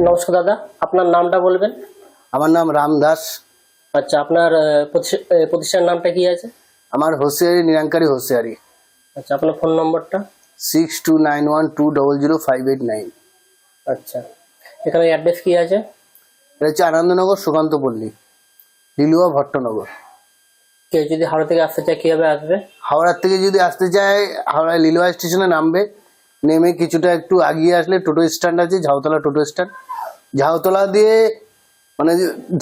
নমস্কার দাদা, আপনার নামটা বলবেন? আমার নাম রাম দাস। আচ্ছা, আপনার প্রতিষ্ঠানের নামটা কি আছে? আমার হোসিয়ারি নিরঙ্কারী হোসিয়ারি। আচ্ছা, আপনার ফোন নম্বরটা? 6291200589। আচ্ছা, এখানে অ্যাড্রেস কি আছে? এটা হচ্ছে আনন্দনগর সুকান্ত পল্লী, লিলুয়া ভট্টনগর। কেউ যদি হাওড়া থেকে আসতে চায় কিভাবে আসবে? হাওড়ার থেকে যদি আসতে চায়, হাওড়ায় লিলুয়া স্টেশনে নামবে, নেমে কিছুটা একটু আগিয়ে আসলে টোটো স্ট্যান্ড আছে, ঝাউতলা টোটো স্ট্যান্ড। ঝাউতলা দিয়ে মানে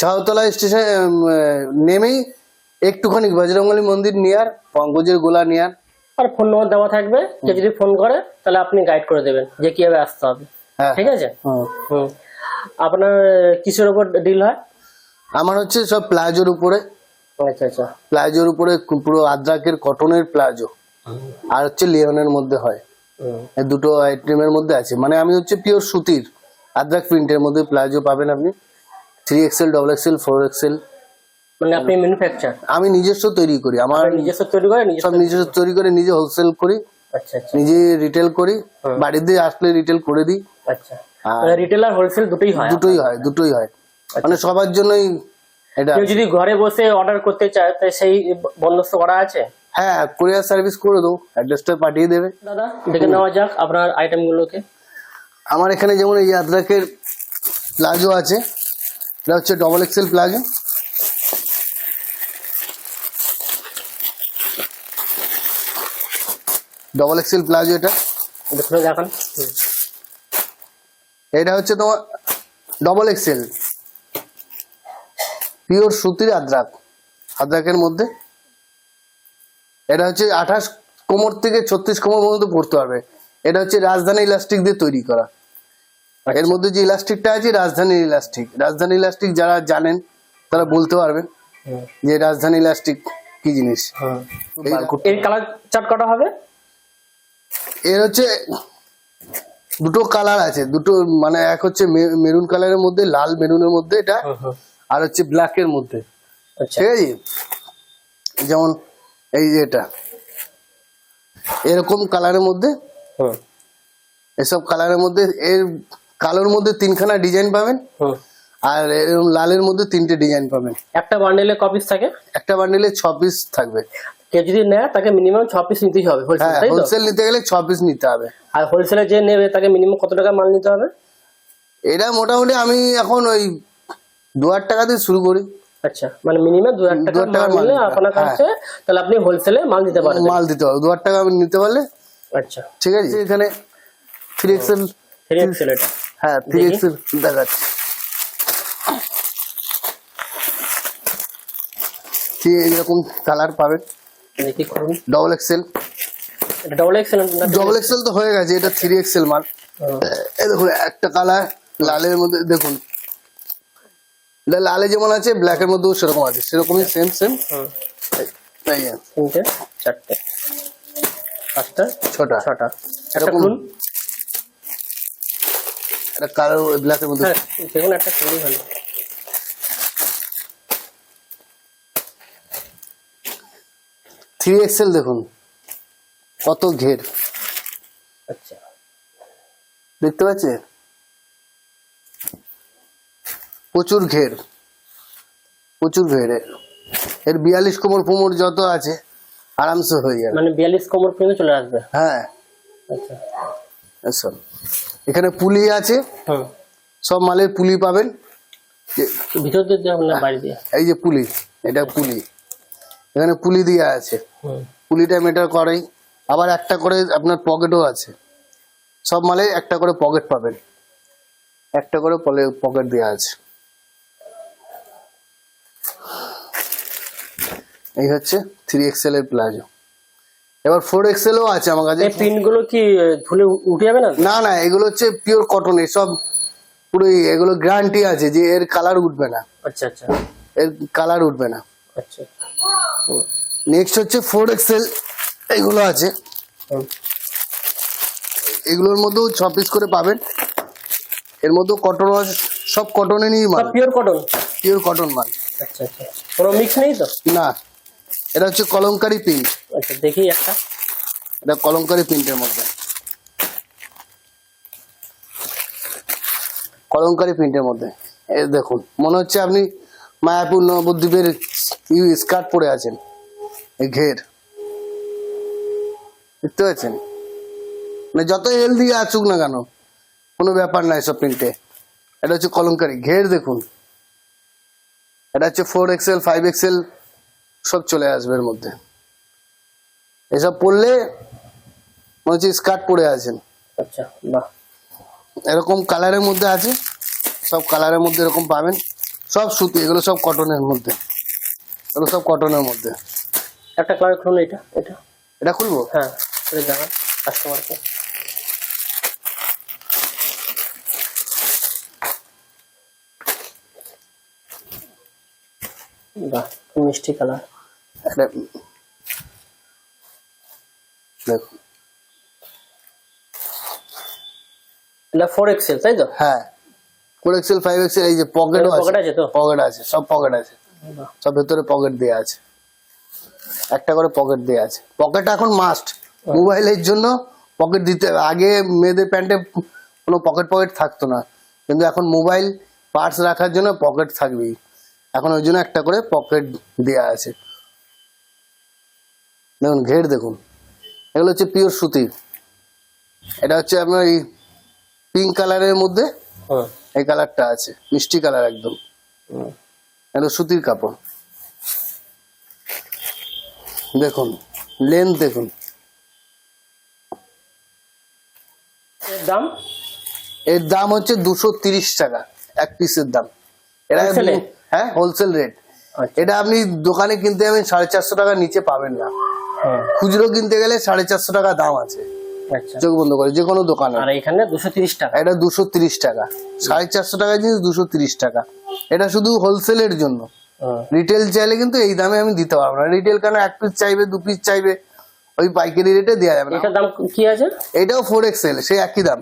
ঝাউতলা স্টেশন নেমেই একটুখানি বজরঙ্গলী মন্দির নিয়ার, পঙ্কজের গোলা নিয়ার। আর ফোন নম্বর দেওয়া থাকবে, কেউ যদি ফোন করে তাহলে আপনি গাইড করে দেবেন যে কিভাবে আসতে হবে। ঠিক আছে। আপনার কিসের উপর ডিল হয়? আমার হচ্ছে সব প্লাজোর উপরে। আচ্ছা আচ্ছা, প্লাজোর উপরে পুরো আদ্রাকের কটনের প্লাজো, আর হচ্ছে লিওনের মধ্যে হয়। এই দুটো আইটেমের মধ্যে আছে। মানে আমি হচ্ছে পিওর সুতির আদ্রাক প্রিন্টের মধ্যে প্লাজো পাবেন আপনি। 3XL, XXL, 4XL। মানে আপনি ম্যানুফ্যাকচার? আমি নিজস্ব তৈরি করি। আমার নিজস্ব তৈরি করে সব নিজস্ব তৈরি করে নিজে হোলসেল করি। আচ্ছা আচ্ছা, নিজে রিটেল করি, বাড়িতে আসলে রিটেল করে দিই। আচ্ছা, রিটেল আর হোলসেল দুটোই হয়? দুটোই হয়। মানে সবার জন্যই এটা। কেউ যদি ঘরে বসে অর্ডার করতে চায় তাই সেই বন্দোবস্ত করা আছে? হ্যাঁ, কুরিয়ার সার্ভিস করে দেবো, অ্যাড্রেসটা পাঠিয়ে দেবে। দাদা, দেখে নেওয়া যাক আপনার আইটেমগুলোকে। আমার এখানে যেমন এই আদ্রাকের প্লাজো আছে, এটা হচ্ছে XXL প্লাজো। XXL প্লাজো এটা দেখুন, দেখান। এটা হচ্ছে তোমার XXL পিওর সুতির আদ্রাকের মধ্যে। এটা হচ্ছে 28 কোমর থেকে 36 কোমর পর্যন্ত পড়তে পারবে। এটা হচ্ছে রাজধানী ইলাস্টিক দিয়ে তৈরি করা। এর মধ্যে যে ইলাস্টিকটা আছে রাজধানী ইলাস্টিক যারা জানেন তারা বলতে পারবেন যে রাজধানী ইলাস্টিক কি জিনিস। এর কালার চার্ট কটা হবে? এর হচ্ছে দুটো কালার আছে, দুটো মানে এক হচ্ছে মেরুন কালারের মধ্যে, লাল মেরুনের মধ্যে এটা, আর হচ্ছে ব্ল্যাকের মধ্যে। ঠিক আছে, যেমন এই যে এটা এরকম কালারের মধ্যে, এসব কালারের মধ্যে, এর কালোর মধ্যে 3খানা ডিজাইন পাবেন, আর এরকম লালের মধ্যে 3টে ডিজাইন পাবেন। একটা বান্ডেলে ক পিস থাকে? একটা বান্ডেলে 6 পিস থাকবে। কেউ যদি নেয় তাকে মিনিমাম 6 পিস নিতেই হবে। হোলসেল নিতে গেলে 6 পিস নিতে হবে। আর হোলসেলে যে নেবে তাকে মিনিমাম কত টাকা মাল নিতে হবে? এটা মোটামুটি আমি এখন ওই 2000 টাকা দিয়ে শুরু করি। আচ্ছা, মানে মিনিমাম 2000 টাকা মাল নিলে আপনার কাছে, তাহলে আপনি হোলসেলে মাল দিতে পারবেন। মাল দিতে হবে 2000 টাকা আমি নিতে পারলে। আচ্ছা, ঠিক আছে। এখানে 3XL এটা, হ্যাঁ 3XL দেখাচ্ছি। এরকম কালার পাবেন। দেখি করুন। XXL, এটা XXL তো হয়ে গেছে, এটা 3XL মাল। এই দেখুন একটা কালার লালের মধ্যে, দেখুন এটা লালে যেমন আছে ব্ল্যাকের মধ্যেও সেরকম আছে, সেরকমই সেম। তিনটে, চারটে, পাঁচটা, ছটা। এরকম একটা কালার ব্ল্যাকের মধ্যে, যেকোনো একটা খুবই ভালো। 3XL দেখুন কত ঘের। আচ্ছা, দেখতে পাচ্ছেন প্রচুর ঘের। এর 42 কোমর পোমর যত আছে আরামসে হয়ে যাবে। মানে 42 কোমর পর্যন্ত চলে আসবে? হ্যাঁ। আচ্ছা, এখানে পুলি আছে, সব মালের পুলি পাবেন। ভিতর দিয়ে বাইরে দিয়ে? এই যে পুলি, এটা পুলি, এখানে পুলি দিয়ে আছে। পুলিটা মেটার করেই, আবার একটা করে আপনার পকেটও আছে। সব মালে একটা করে পকেট পাবেন, একটা করে পকেট দেওয়া আছে। এই হচ্ছে 3XL এর প্লাজো। এবার 4XL ও আছে আমার কাছে। প্রিন্ট গুলো কি ধুলে উঠে যাবে না? না, এগুলো হচ্ছে পিওর কটন, সব পুরো এগুলো গ্যারান্টি আছে যে এর কালার উঠবে না। আচ্ছা, এর কালার উঠবে না। আচ্ছা। নেক্সট হচ্ছে 4XL, এগুলো আছে। এগুলোর মধ্যেও 6 পিস করে পাবেন। এর মধ্যে কটন, সব কটনেরই মাল, পিওর কটন মাল। আচ্ছা, কোনো মিক্স নেই তো? না, এটা হচ্ছে কলমকারী প্রিন্ট। আচ্ছা, দেখি একটা। এটা কলমকারী প্রিন্টের মধ্যে। কলমকারী প্রিন্টের মধ্যে। এই দেখুন, মনে হচ্ছে আপনি মায়াপুর নবদ্বীপের স্কার্ট পরে আছেন। এই ঘের দেখতে পাচ্ছেন, মানে যত হেলদি আসুক না কেন কোনো ব্যাপার নাই সব প্রিন্টে। এটা হচ্ছে কলমকারী ঘের দেখুন, এটা হচ্ছে 4XL 5XL সব চলে আসবে এর মধ্যে। এসব পরলে মনে হচ্ছে স্কার্ট পরে আছেন। আচ্ছা, বাহ। এরকম কালারের মধ্যে আছে, সব কালারের মধ্যে এরকম পাবেন। সব সুতি, এগুলো সব কটনের মধ্যে, এগুলো সব কটনের মধ্যে। একটা কালার খুলুন, এটা এটা এটা খুলবো? হ্যাঁ, এটা জানান কাস্টমারকে। বাহ, খুব মিষ্টি কালার। এটা দেখুন, এটা 4XL তাই তো? হ্যাঁ 4XL 5XL। এই যে পকেটও পকেট আছে তো? পকেট আছে, সব পকেট আছে, বাহ, সব ভেতরে পকেট দেওয়া আছে, একটা করে পকেট দেওয়া আছে। পকেট এখন মাস্ট মোবাইলের জন্য, পকেট দিতে হবে। আগে মেয়েদের প্যান্টে কোনো পকেট থাকতো না, কিন্তু এখন মোবাইল পার্টস রাখার জন্য পকেট থাকবেই। এখন ওই জন্য একটা করে পকেট দেওয়া আছে। দেখুন ঘের দেখুন, এগুলো হচ্ছে পিওর সুতি। এটা হচ্ছে আপনার এই পিঙ্ক কালারের মধ্যে হুম, এই কালারটা আছে, মিষ্টি কালার একদম। হুম। এটা সুতির কাপড়। দেখুন লেন্থ দেখুন, এর দাম? এর দাম হচ্ছে 230 টাকা এক পিসের দাম। এটা Wholesale এ? হ্যাঁ হোলসেল রেট। আচ্ছা। এটা আপনি দোকানে কিনতে যাবেন 450 টাকার নিচে পাবেন না। হুম, খুচরো কিনতে গেলে 450 টাকা দাম আছে, আচ্ছা। চোখ বন্ধ করে যে কোনো দোকানে। আর এখানে 230 টাকা। এটা 230 টাকা, 450 টাকার জিনিস 230 টাকা। এটা শুধু হোলসেলের জন্য। হুম, রিটেল চাইলে কিন্তু এই দামে আমি দিতে পারবো না। রিটেল কেন, এক পিস চাইবে, 2 পিস চাইবে, ওই পাইকারি রেটে দেওয়া যাবে না। এটার দাম কি আছে? এটাও 4XL, সেই একই দাম।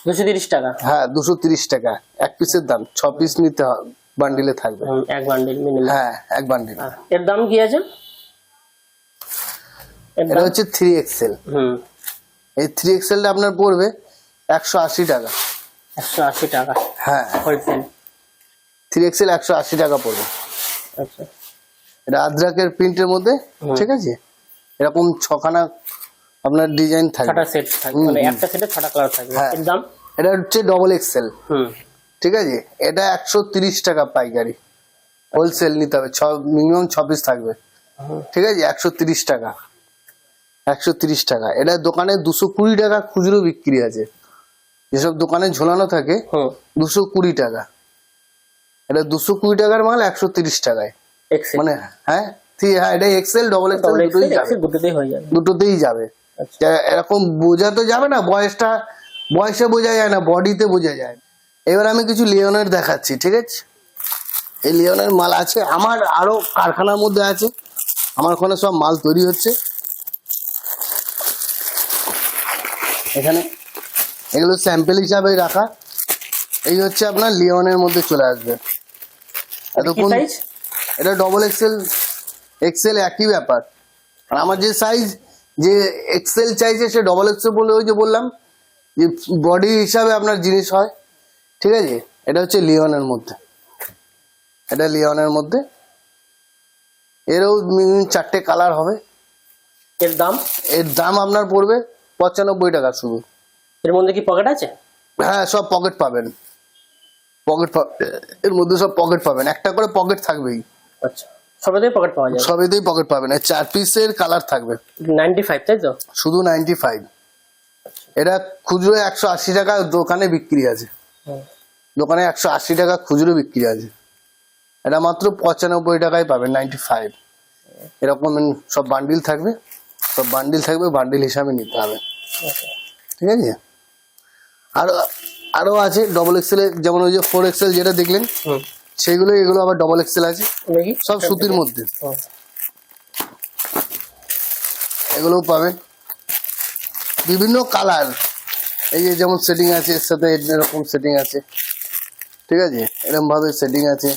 230 টাকা। হ্যাঁ 230 টাকা এক পিসের দাম। 6 পিস নিতে হবে, বান্ডিলে থাকবে। এক বান্ডিল মিনিমাম। হ্যাঁ এক বান্ডিল। এর দাম কি আছে? এর এটা দাম? হচ্ছে 3XL। হুম, এই 3XL টা আপনার পড়বে 180 টাকা। 180 টাকা হ্যাঁ হোলসেল। 3XL 180 টাকা পড়বে। আচ্ছা, এটা আদ্রাকের প্রিন্টের মধ্যে, ঠিক আছে। এরকম 6খানা আপনার ডিজাইন থাকবে। 6টা সেট থাকবে, মানে একটা সেটে 6টা কালার থাকবে। হ্যাঁ। এর দাম? এটা হচ্ছে XXL, হুম, ঠিক আছে। এটা 130 টাকা পাইকারি। হোলসেল নিতে হবে, মিনিমাম 6 পিস থাকবে, ঠিক আছে। 130 টাকা, 130 টাকা। এটা দোকানে 220 টাকা খুচরো বিক্রি আছে। যেসব দোকানে ঝোলানো থাকে হুম, 220 টাকা। এটা 220 টাকার মাল 130 টাকায়। এক্সেল। মানে হ্যাঁ হ্যাঁ, এটা XL XXL দুটোই যাবে, দুটোতেই হয়ে যাবে। দুটোতেই যাবে। আচ্ছা। এরকম বোঝা তো যাবে না, বয়সে বোঝা যায় না, বডিতে বোঝা যায়। এবার আমি কিছু লিওনের দেখাচ্ছি, ঠিক আছে। এই লিওনের মাল আছে আমার, আরো কারখানার মধ্যে আছে আমার, ওখানে সব মাল তৈরি হচ্ছে। এখানে এগুলো স্যাম্পল হিসাবে রাখা। এই হচ্ছে আপনার লিওনের মধ্যে চলে আসবে। এতক্ষণ সাইজ? এটা XXL XL একই ব্যাপার। আর আমার যে সাইজ, যে XL চাইছে সে XXL বলে, ওই যে বললাম যে বডি হিসাবে আপনার জিনিস হয়, ঠিক আছে। এটা হচ্ছে লিওনের মধ্যে, এটা লিওনের মধ্যে। এরও মিনিমাম 4টে কালার হবে। এর দাম? এর দাম আপনার পড়বে 95 টাকা শুধু। এর মধ্যে কি পকেট আছে? হ্যাঁ সব পকেট পাবেন, এর মধ্যে সব পকেট পাবেন, একটা করে পকেট থাকবেই। আচ্ছা, সবেতেই পকেট পাওয়া যাবে? সবেতেই পকেট পাবেন। 4 পিসের কালার থাকবে। 95 তাই তো? শুধু 95। এটা খুচরো 180 টাকা দোকানে বিক্রি আছে, হুম, দোকানে 180 টাকা খুচরো বিক্রি আছে। এটা মাত্র 95 টাকায় পাবেন, 95। এরকম সব বান্ডিল থাকবে, সব বান্ডিল থাকবে, বান্ডিল হিসাবে নিতে হবে, আচ্ছা। ঠিক আছে। আরো আছে XXL এর, যেমন ওই যে 4XL যেটা দেখলেন হুম, সেইগুলো, এগুলো আবার XXL আছে, দেখি সব সুতির মধ্যে। হুম, এগুলোও পাবেন বিভিন্ন কালার। এই যে যেমন সেটিং আছে, এর সাথে এরকম সেটিং আছে, ঠিক আছে। এরকম ভাবে সেটিং আছে।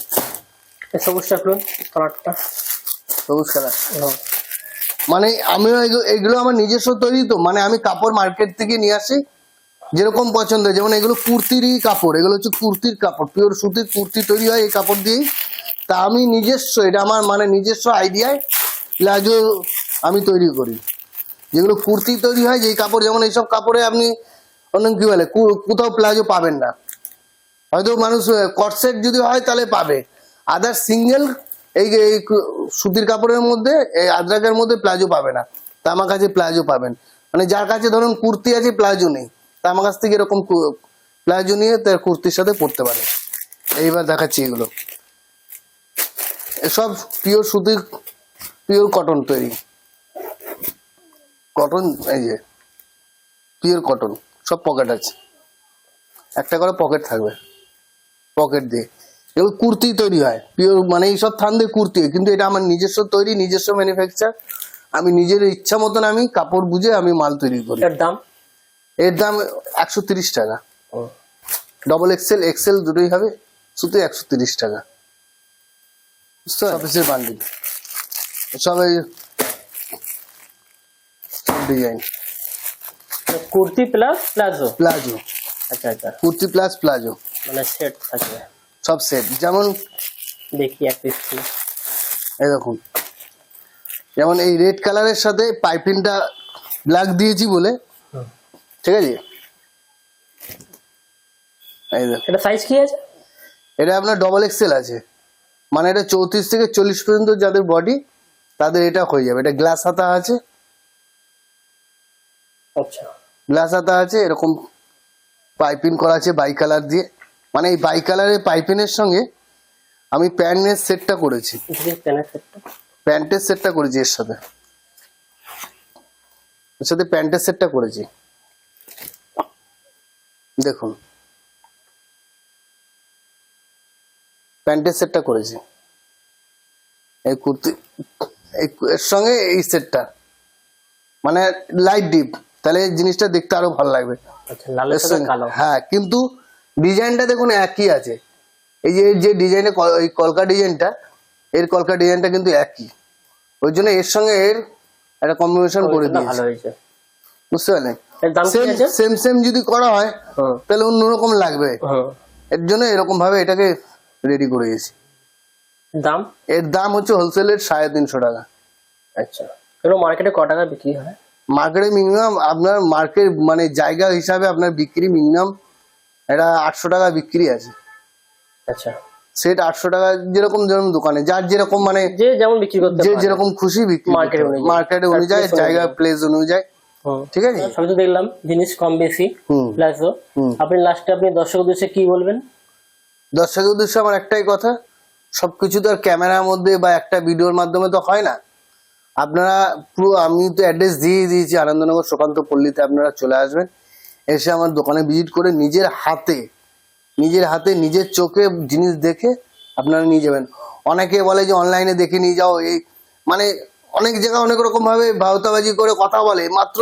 এই সবুজটা খুলুন, কালারটা। সবুজ কালার, হুম, মানে আমিও এগুলো আমার নিজস্ব তৈরি তো, মানে আমি কাপড় মার্কেট থেকে নিয়ে আসি, যেরকম পছন্দ, যেমন এগুলো কুর্তিরই কাপড়, এগুলো হচ্ছে কুর্তির কাপড়, পিওর সুতির কুর্তি তৈরি হয় এই কাপড় দিয়েই। তা আমি নিজস্ব, এটা আমার মানে নিজস্ব আইডিয়ায় প্লাজো আমি তৈরি করি। যেগুলো কুর্তি তৈরি হয় যেই কাপড়, যেমন এইসব কাপড়ে আপনি অন্য কি বলে কোথাও প্লাজো পাবেন না, হয়তো মানুষ কটসেট যদি হয় তাহলে পাবে, আদার সিঙ্গেল এই সুতির কাপড়ের মধ্যে এই আদ্রাকের মধ্যে প্লাজো পাবে না। তা আমার কাছে প্লাজো পাবেন, মানে যার কাছে ধরুন কুর্তি আছে প্লাজো নেই, তা আমার কাছ থেকে এরকম প্লাজো নিয়ে তার কুর্তির সাথে পরতে পারে। এইবার দেখাচ্ছি এগুলো, এসব পিওর সুতির পিওর কটন তৈরি, কটন, এই যে পিওর কটন, সব পকেট আছে, একটা করে পকেট থাকবে, পকেট দিয়ে এগুলো কুর্তি তৈরি হয় পিওর, মানে এইসব থান দিয়ে কুর্তি হয়, কিন্তু এটা আমার নিজস্ব তৈরি, নিজস্ব ম্যানুফ্যাকচার, আমি নিজের ইচ্ছা মতন আমি কাপড় বুঝে আমি মাল তৈরি করি। এর দাম? এর দাম 130 টাকা, ডবল এক্সেল এক্সেল দুটোই হবে, শুধু 130 টাকা। অফিসের বান্ডিল সব design, kurti plus palazzo? Palazzo, আচ্ছা আচ্ছা, কুর্তি প্লাস প্লাজো, মানে সেট থাকবে সব সেট। যেমন দেখি এক পিস, এরকম, যেমন এই রেড কালারের সাথে পাইপিংটা ব্ল্যাক দিয়েছি বলে, ঠিক আছে, এই দেখো এটা সাইজ কি আছে? এটা আপনার ডবল এক্সেল আছে, মানে এটা 34 থেকে 40 পর্যন্ত যাদের বডি তাদের এটা হয়ে যাবে। এটা গ্লাস হাতা আছে, আচ্ছা, গ্লাস হাতা আছে, এরকম পাইপিং করা আছে বাই কালার দিয়ে, মানে এই বাই কালারের পাইপিংয়ের সঙ্গে আমি প্যান্টের সেটটা করেছি, প্যান্টের সেটটা করেছি এর সাথে, এর সাথে প্যান্টের সেটটা করেছি, দেখুন প্যান্টের সেটটা করেছি এই কুর্তি, এর সঙ্গে এই সেটটা, মানে লাইট ডিপ, তাহলে এই জিনিসটা দেখতে আরো ভালো লাগবে। আচ্ছা, লালের সাথে কালো। হ্যাঁ, কিন্তু ডিজাইনটা দেখুন একই আছে, এই যে ডিজাইনে এই কলকা ডিজাইনটা, এর কলকা ডিজাইনটা কিন্তু একই, ওই জন্য এর সঙ্গে এর একটা কম্বিনেশন করে দিয়েছি, ভালো হয়েছে, বুঝতে পারলেন? এর দাম কি আছে? সেম সেম যদি করা হয় তাহলে অন্যরকম লাগবে, এর জন্য এরকম ভাবে এটাকে রেডি করে দিয়েছি। দাম? এর দাম হচ্ছে হোলসেলের 350 টাকা। আচ্ছা, এগুলো মার্কেটে ক টাকা বিক্রি হয়? মার্কেটে মিনিমাম আপনার মার্কেট মানে জায়গা হিসাবে আপনার বিক্রি মিনিমাম এটা 800 টাকা বিক্রি আছে। আচ্ছা, সেট 800 টাকা, যেরকম যেরকম দোকানে যার যেরকম মানে যে যেমন বিক্রি করতে যে পারে, যেরকম খুশি বিক্রি মার্কেটে অনুযায়ী জায়গা প্লেস অনুযায়ী, ঠিক আছে। সবই তো দেখলাম জিনিস কম বেশি প্লাজো, আপনি লাস্টে আপনি দর্শক উদ্দেশ্যে কি বলবেন? দর্শকের উদ্দেশ্যে আমার একটাই কথা, সবকিছু তো আর ক্যামেরার মধ্যে বা একটা ভিডিওর মাধ্যমে তো হয় না। আপনারা পুরো, আমি তো অ্যাড্রেস দিয়ে দিয়েছি আনন্দনগর সুকান্ত পল্লীতে, আপনারা চলে আসবেন, এসে আমার দোকানে ভিজিট করে নিজের হাতে নিজের চোখে জিনিস দেখে আপনারা নিয়ে যাবেন। অনেকে বলে যে অনলাইনে দেখে নিয়ে যাও, এই মানে অনেক জায়গায় অনেক রকম ভাবে ভাওতাবাজি করে কথা বলে, মাত্র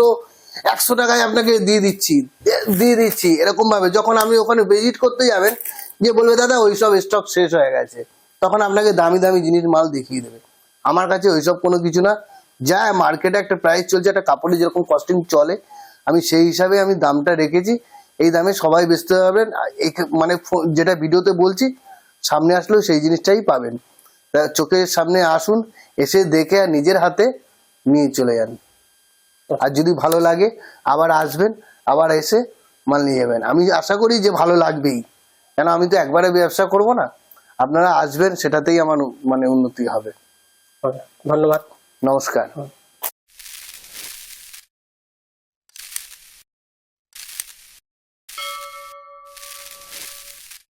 100 টাকায় আপনাকে দিয়ে দিচ্ছি এরকম ভাবে। যখন আমি ওখানে ভিজিট করতে যাবেন, যে বলবে দাদা ওইসব স্টক শেষ হয়ে গেছে, তখন আপনাকে দামি দামি জিনিস মাল দেখিয়ে দেবে। আমার কাছে ওইসব কোনো কিছু না, যা মার্কেটে একটা প্রাইস চলছে, একটা কাপড়ে যেরকম কস্টিং চলে, আমি সেই হিসাবে আমি দামটা রেখেছি, এই দামে সবাই বেচতে পারবেন। মানে যেটা ভিডিওতে বলছি, সামনে আসলেও সেই জিনিসটাই পাবেন। চোখের সামনে আসুন, এসে দেখে আর নিজের হাতে নিয়ে চলে যান। আর যদি ভালো লাগে আবার আসবেন, আবার এসে মাল নিয়ে যাবেন। আমি আশা করি যে ভালো লাগবেই, কেন আমি তো একবারে ব্যবসা করব না, আপনারা আসবেন, সেটাতেই আমার মানে উন্নতি হবে। ধন্যবাদ, নমস্কার।